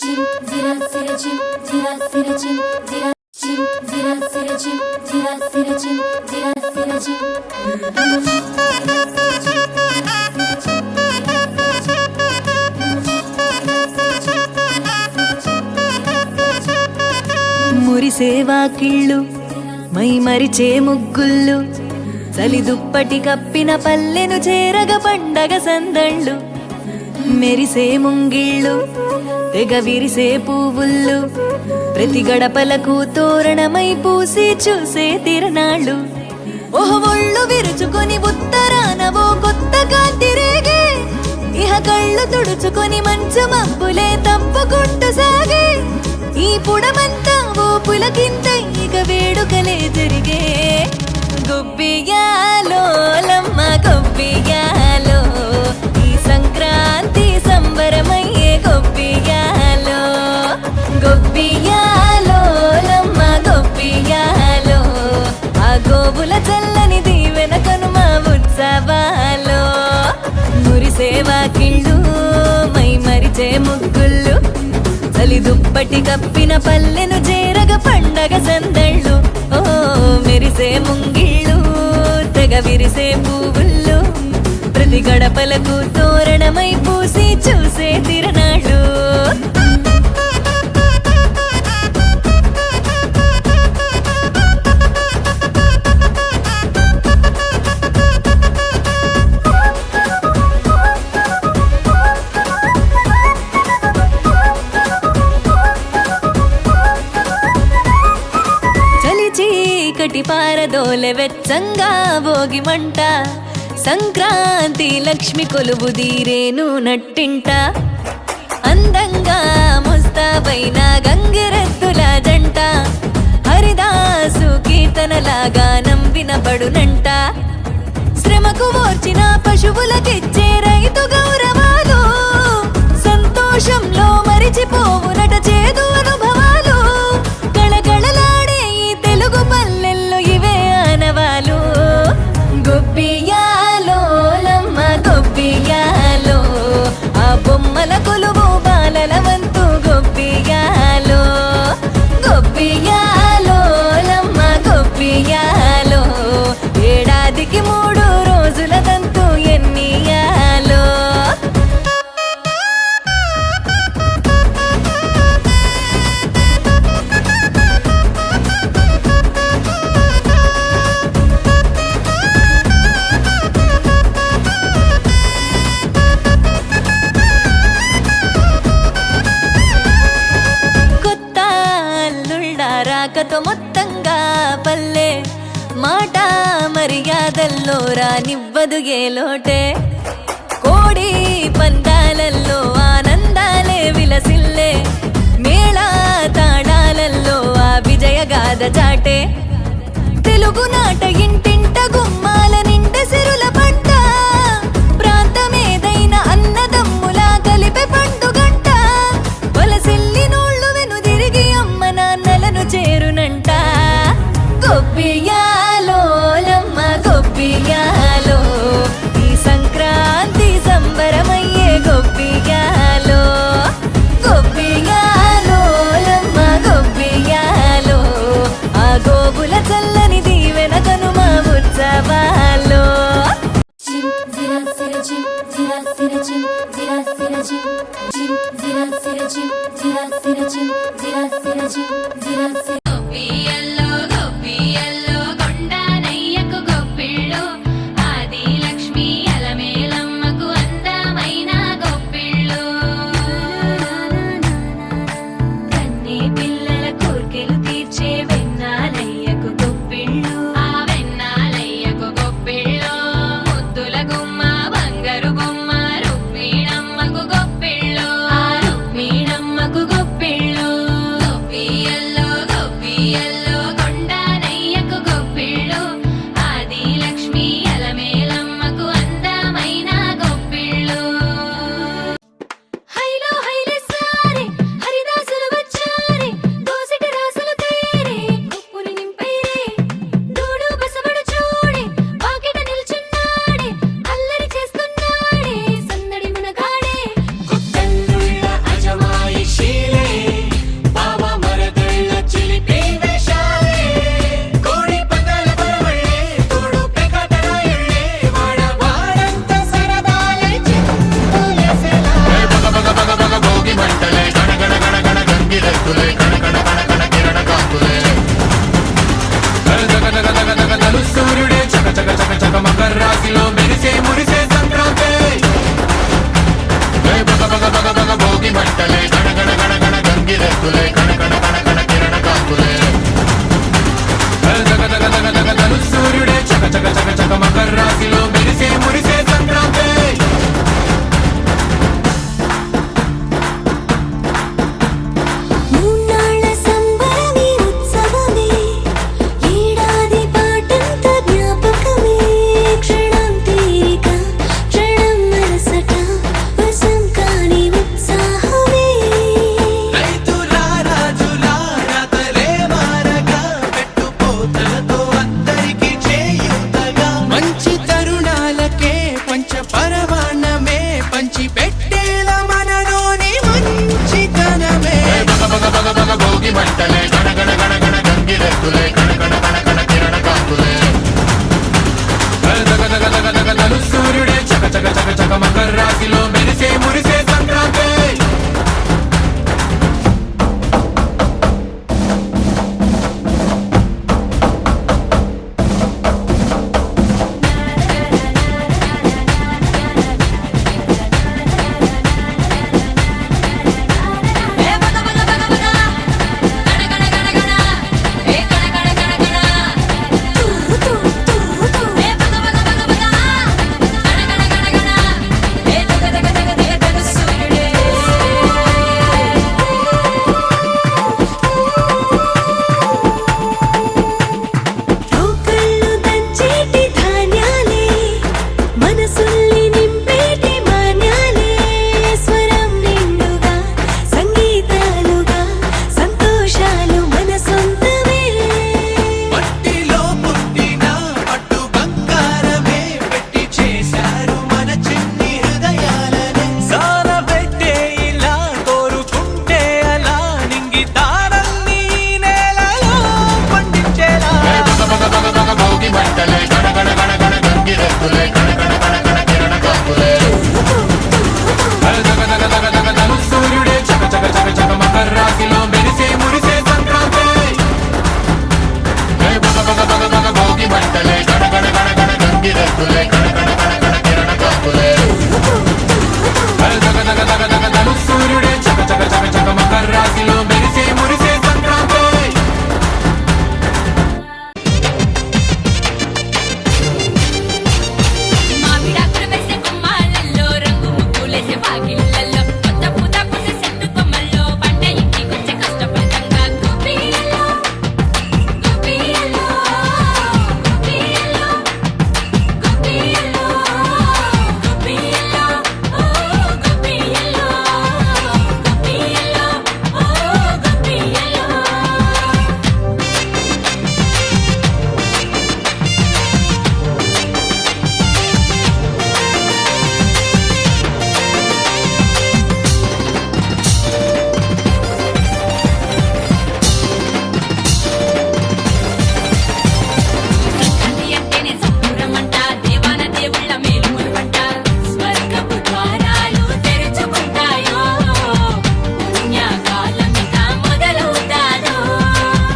Cim zira zira cim zira zira cim zira cim zira zira cim zira zira cim zira zira cim మురిసే వాకిళ్ళు my మరిచే ముగ్గుళ్ళు చలి దుప్పటి కప్పిన పల్లెను చేరగ పండగ సందళ్ళు మెరిసే ముంగిళ్ళు తెగ విరిసే పువ్వుళ్ళు ప్రతి గడపలకు తోరణమై పూసి చూసే తిరణాళ్ళు ఓహ ఒళ్ళు విరుచుకొని ఉత్తరాన ఓ కొత్త కాంతి రేగే ఇహ కళ్ళు తుడుచుకొని మంచు మబ్బులే తప్పుకుంటూ సాగే ఈ పుడమంతా ఓ పులకింత ఇక వేడుకలే జరిగే గొబ్బియాలో లమ్మ గొబ్బియాలో ఈ సంక్రాంతి సంబరమయ్యే గొబ్బియాలో గొబ్బియాలో లమ్మ గొబ్బియాలో ఆ గోవుల చల్లని దీవెన కనుమ ఉత్సవాలో మురిసే వాకిళ్ళు మై మరిచే ముగ్గుళ్ళు చలి దుప్పటి కప్పిన పల్లెను చేరగ పండగ సందళ్ళు ఓ మెరిసే ముంగిళ్ళు తెగ విరిసే పువ్వుళ్ళు ప్రతి గడపలకు తోరణమై పూసి చూసే తిరణాళ్ళు చీకటి పారదోలె వెచ్చంగా భోగి మంట సంక్రాంతి లక్ష్మి కొలువు దీరేను నట్టింట అందంగా ముస్తాబైన గంగిరెద్దుల జంట హరిదాసు కీర్తనలాగా వినబడునంట శ్రమకు ఓర్చిన పశువులకిచ్చే రైతు గౌరవాలు సంతోషంలో మరిచిపోవునట చేదు అనుభవాలు గళగళలాడే ఈ తెలుగు పల్లెల్లో ఇవే ఆనవాలు గొబ్బియాలో లమ్మ గొబ్బియాలో ఆ బొమ్మల కొలువు బాలల వంతు గొబ్బియాలో గొబ్బియాలో లమ్మ గొబ్బియాలో ఏడాదికి 3 రోజుల తంతు ఎన్నియాలో కొత్త అల్లుళ్ళ రాకతో మొత్తంగా పల్లె మాట మర్యాదల్లో రానివ్వదు ఏ లోటే కోడి పందాలల్లో ఆనందాలే విలసిల్లే మేళా తాళాలల్లో ఆ విజయగాథ చాటే తెలుగు నాట ఇంటింట గుమ్మాల నిండ సిరుల పంట ప్రాంతమేదైనా అన్నదమ్ములా కలిపే పండుగంట వలసిల్లి నోళ్ళు వెనుదిరిగి అమ్మ నాన్నలను చేరునంట గొబ్బియాలో లమ్మ గొబ్బియాలో ఈ సంక్రాంతి సంబరమయ్యే గొబ్బియాలో గొబ్బియాలో లమ్మ గొబ్బియాలో ఆ గోవుల చల్లని దీవెన Kanuma ఉత్సవాలో Cim zira zira cim zira zira cim zira zira cim cim zira zira cim zira zira cim zira zira cim zira zira గొబ్బియల్లో గొబ్బియల్లో కొండానయ్యకు గొప్పిళ్ళు ఆది లక్ష్మి అలమేలమ్మకు అందమైన గొప్పిళ్ళు కన్నీ పిల్లల కోర్కెలు తీర్చే వెన్నాలయ్యకు గొప్పిళ్ళు ఆ వెన్నాలయ్యకు గొప్పిళ్ళు ముద్దుల గుమ్మ బంగారు బొమ్మ రుక్మిణమ్మకు గొప్పిళ్ళు ఆ రుక్మిణమ్మకు గొప్పిళ్ళు గొబ్బియల్లో గంగిరెద్దులే కణకణ కణకణ కిరణ కాంతులే సూర్యుడే చక చక చక చక మకర రాశిలో మెరిసే మురిసే సంక్రాంతి బగ బగ బగ బగ భోగి మంటలే గణగణ గణగణ గంగిరెద్దులే కణకణ కణకణ కిరణ కాంతులే సూర్యుడే చక చక చక చక మకర రాశిలో మెరిసే మురిసే సంక్రాంతి మామిడాకులు వేసే కొమ్మాలల్లో రంగు ముగ్గులేసే వాకిళ్ళల్లో కొత్త పూత పూసే చెట్టు కొమ్మల్లో పంట ఇంటికొచ్చే కష్టపడంగా గుబ్బియల్లో గుబ్బియల్లో గుబ్బియల్లో గుబ్బియల్లో గుబ్బియల్లో ఓ గుబ్బియల్లో గుబ్బియల్లో ఓ గుబ్బియల్లో సంక్రాంతి అంటేనే సంబురమంట దేవాన దేవుళ్ళ మేలుములు పంట స్వర్గపు ద్వారాలు తెరుచుకుంటాయో పుణ్యకాలమిక మొదలవుతాదో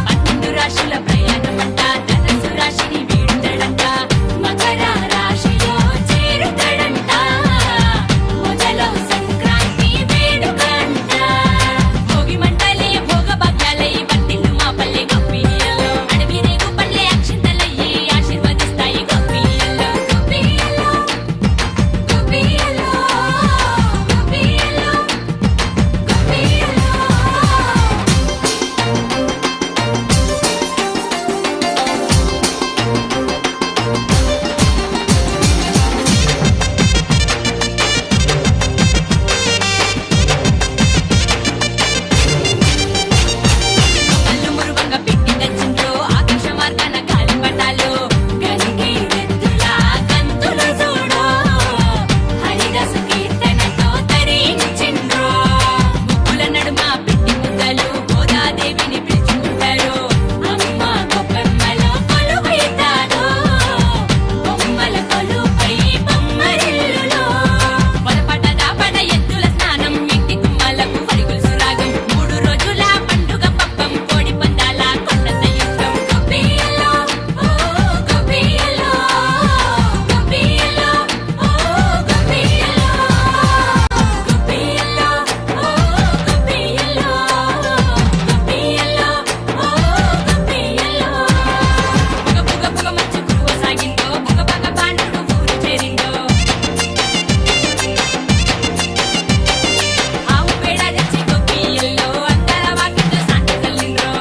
12 రాశుల ప్రయాణమంట ధనుసు రాశిని వీడుతాడంట మకర రాశిలో చేరుతాడంట మొదలవు సంక్రాంతి వేడుకంట భోగి మంటలే భోగ భాగ్యాలై బంతిల్లు మా పల్లె గొప్పియల్లో అడవి రేగు పల్లె అక్షింతలయ్యి ఆశీర్వదిస్తాయి గొప్పియల్లో గొప్పియల్లో గొప్పియల్లో గొప్పియల్లో గొప్పియల్లో కళ్ళు మురుగంగా పెట్టి తెచ్చిండ్రో ఆకాశ మార్గాన గాలి పటాలు గంగి రెద్దుల గంతులు చూడో హరిదాసు కీర్తనతో తరించిండ్రో ముగ్గుల నడుమ పెట్టి ముద్దలు గోదాదేవిని పిలుచుకుంటారు అమ్మ గొప్పమ్మలో కొలువైతాదో బొమ్మల కొలుపై బొమ్మరిల్లులో పొలపట దాపడ ఎద్దుల స్నానం ఇంటి కుమ్మలకు పరుగులు సురాగం 3 రోజుల పండుగ పబ్బం కోడి పందాల కొండంత యుద్ధం గొప్పియల్లో ఓ గొప్పియల్లో గొప్పియల్లో ఓ గొప్పియల్లో గొప్పియల్లో ఓ గొప్పియల్లో గొప్పియల్లో ఓ గొప్పియల్లో పుగ పుగ పుగ మచ్చు కురువ సాగిందో పుగ పగ బాణుడు ఊరు చేరిందో ఆవు పేడ తెచ్చి గొప్పియల్లో అందర వాకిట్లో సాటి తల్లిండ్రో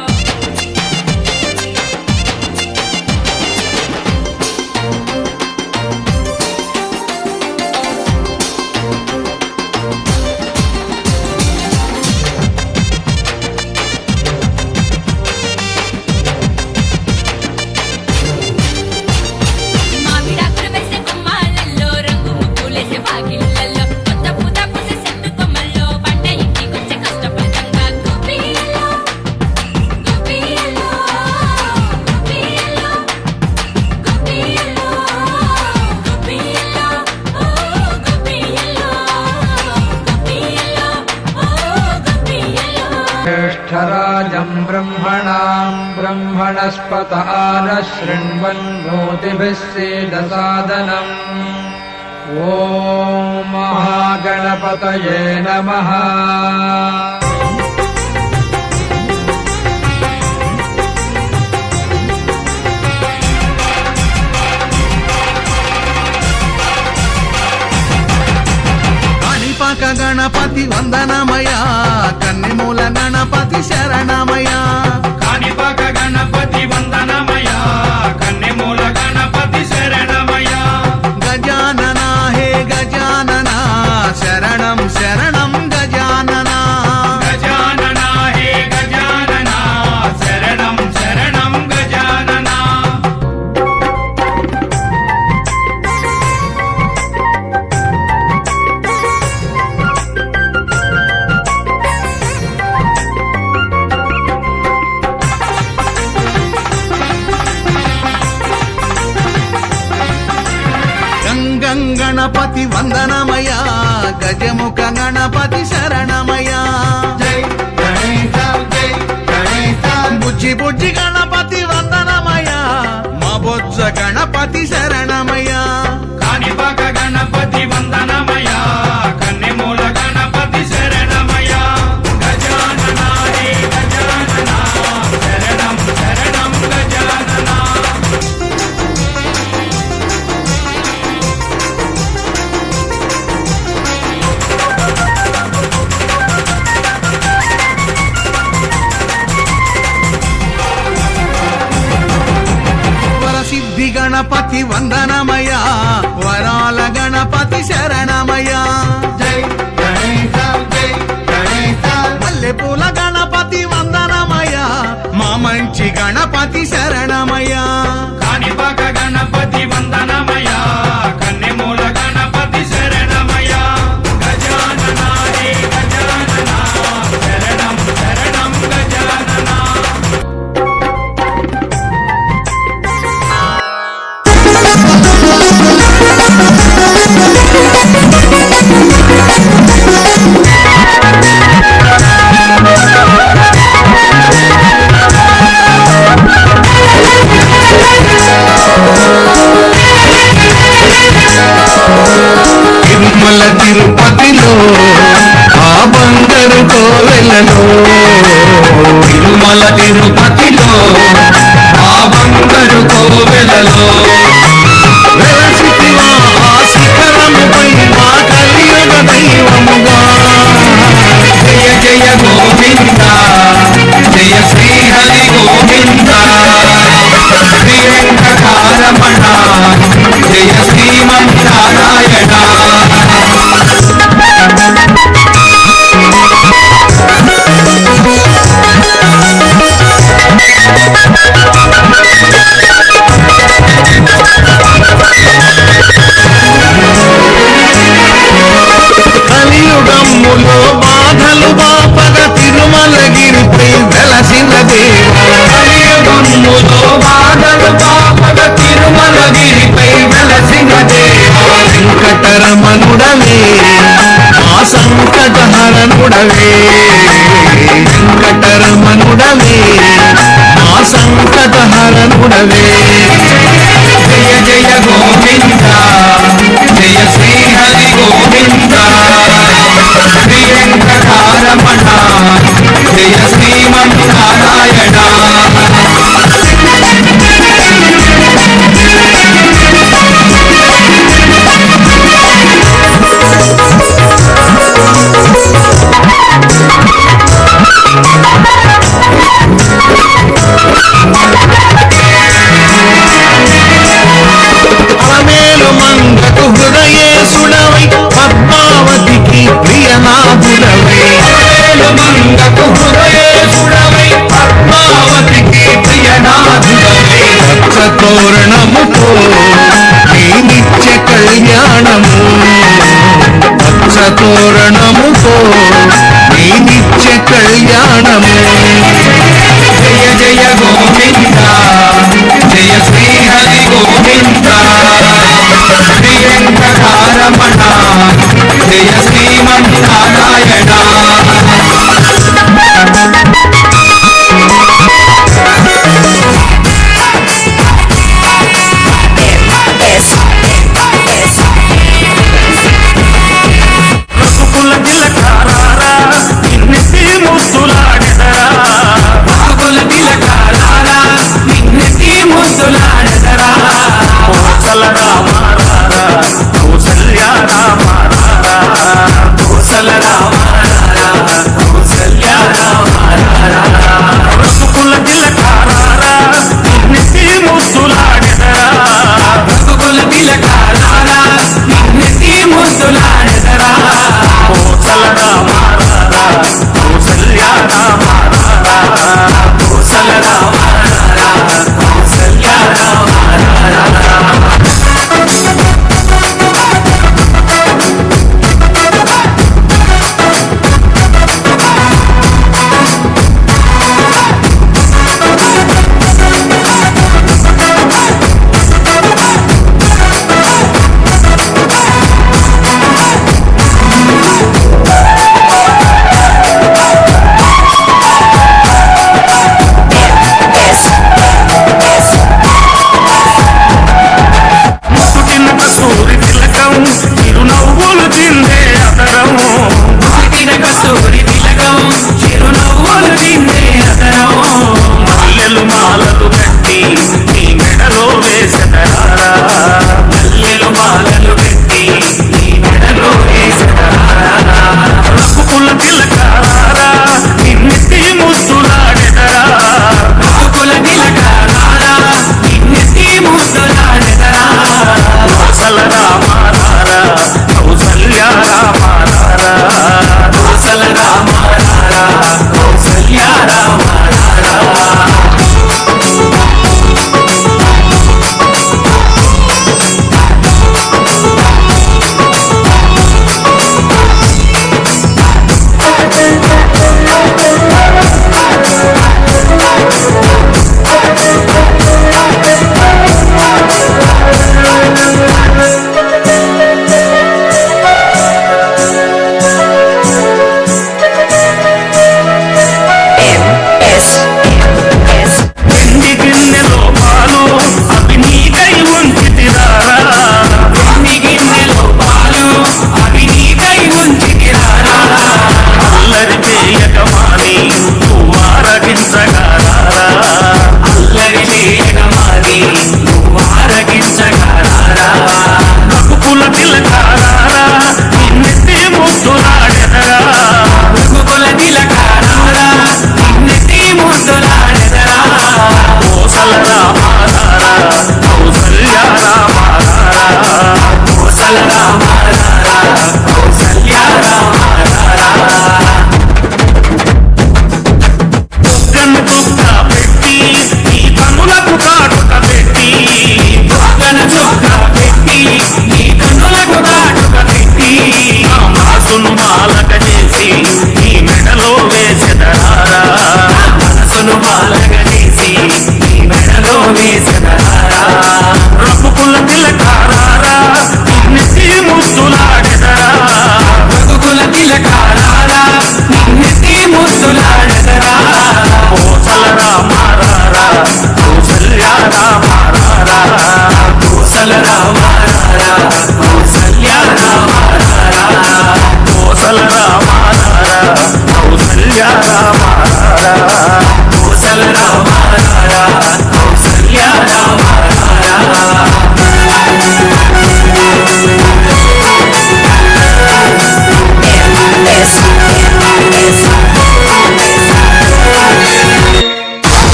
మామిడాకులు వేసే కొమ్మాలల్లో రంగు ముగ్గులేసే వాకిళ్ళల్లో కొత్త పూత పూసే చెట్టు కొమ్మల్లో పంట ఇంటికొచ్చే కష్టపడంగా గుబ్బియల్లో గుబ్బియల్లో గుబ్బియల్లో గుబ్బియల్లో గుబ్బియల్లో ఓ గుబ్బియల్లో గుబ్బియల్లో ఓ గుబ్బియల్లో జ్యేష్ఠరాజం బ్రహ్మణాం బ్రహ్మణస్పత ఆనశృణ్వన్నోతిభిः సేదసాదనం ఓం మహాగణపతయే నమః కాణిపాక గణపతి వందనమయా కన్నెమూల గణపతి శరణమయా కాణిపాక గణపతి వందనమయా కన్నెమూల గణపతి శరణమయా గజానన హే గజానన శరణం శరణం గజానన గజానన హే గజానన శరణం శరణం గజానన గణపతి వందనమయ గజముఖ గణపతి శరణమయ జై గణేశ జై గణేశ బుజ్జి బుజ్జి గణపతి వందనమయ మా బొజ్జ గణపతి శరణమయ కాణిపాక గణపతి వందనమయ కన్నెమూల గణపతి శరణమయ గజానన హే గజానన శరణం శరణం గజానన వరసిద్ధి గణపతి వందనమయ వరాల గణపతి శరణమయ జై గణేశ జై గణేశ మల్లెపూల గణపతి వందనమయ మా మంచి గణపతి శరణమయ కాణిపాక గణపతి వందనమయ కన్నెమూల గణపతి శరణమయ గజానన హే గజానన శరణం శరణం గజానన తిరుమల తిరుపతిలో ఆ బంగారు కోవెలలో తిరుమల తిరుపతిలో ఆ బంగారు కోవెలలో వెలసితివా ఆ శిఖరముపై మా కలియుగ దైవముగా జయ జయ గోవింద జయ శ్రీ హరి గోవింద శ్రీ వెంకటారమణ జయ శ్రీమన్నారాయణ కలియుగమ్ములో బాధలు బాపగ తిరుమలగిరిపై వెలసిన దేవా కలియుగములో బాధలు పాపగ తిరుమలగిరిపై వెలసిన దేవా వెంకటరమణుడవే మా సంకటహరణుడవే వెంకటరమణుడవే మా సంకటహరణుడవే జయ జయ గోవింద జయ శ్రీ హరి గోవింద శ్రీ వెంకటారమణ జయ శ్రీమన్నారాయణ అలమేలు మంగకు హృదయేశుడవై పద్మావతికి ప్రియనాథుడవై మంగకు హృదయేశుడవై పద్మావతికి ప్రియనాథుడవై తోరణముతో నీ నిత్య కళ్యాణము తోరణముతో నీ నిత్య కళ్యాణము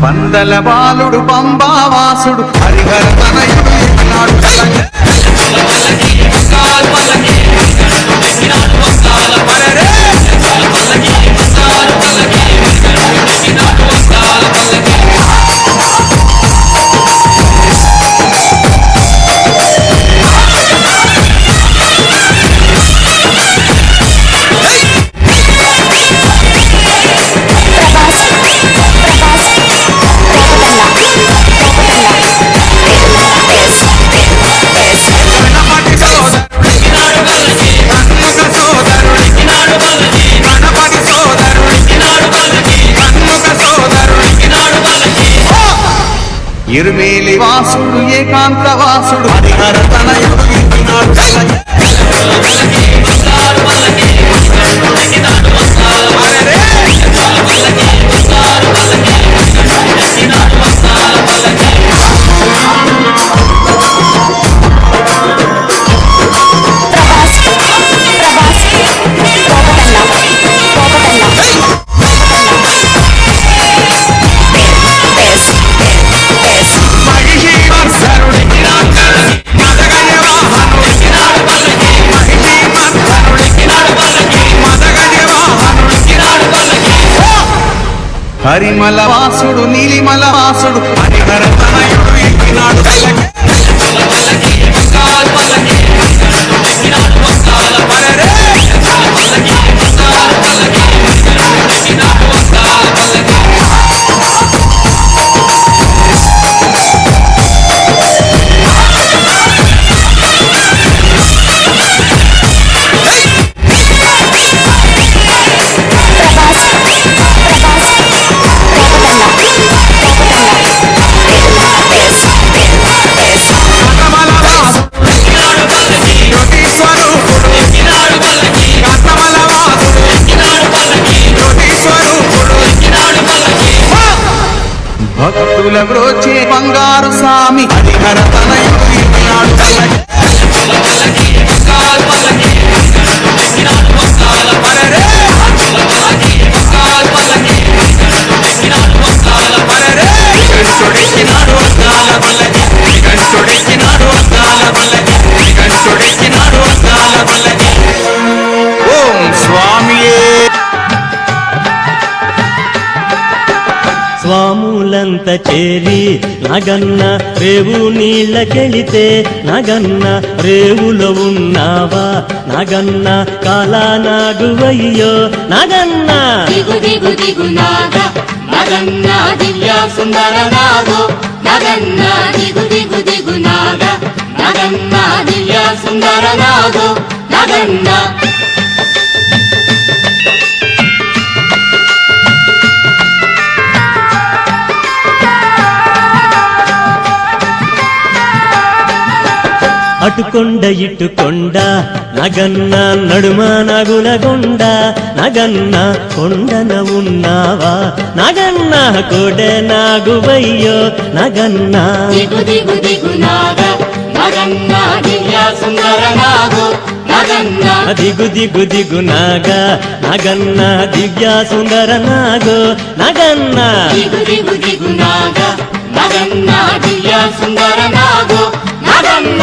పందల బాలుడు పంబావాసుడు హరిహర తనయుడు ఎక్కినాడు ఇరుమేలి వాసుడు ఏకాంత వాసుడు హరిహర తనయుడు ఎక్కినాడు హరిమల వాసుడు నీలిమల వాసుడు హరిహర తనయుడు ఎక్కినాడు భక్తుల బ్రోచే బంగారు సామి హరిహర తనయుడు ఈనాడు ఓం స్వామియే. స్వాములంత చేరి నగన్న రేవు నీళ్ళకెళితే నగన్న రేవులో ఉన్నావా నగన్న కాలానాగువయ్యో నగన్న దిగు దిగు దిగు నాగ నగన్న దివ్య సుందర నాగో నగన్న దిగు దిగు దిగు నాగ నగన్న దివ్య సుందర నాగో నగన్న అటుకొండ ఇటుకొండ నగన్న నడుమ నగులగొండ నగన్న కొండన ఉన్నావా నగన్న కోడె నాగువయ్యో నగన్న దిగు దిగు దిగు నాగ నగన్న దివ్య సుందర నాగో నగన్న దిగు దిగు దిగు నాగ నగన్న దివ్య సుందర నాగో నగన్న దిగు దిగు దిగు నాగ నగన్న దివ్య సుందర నాగో నగన్న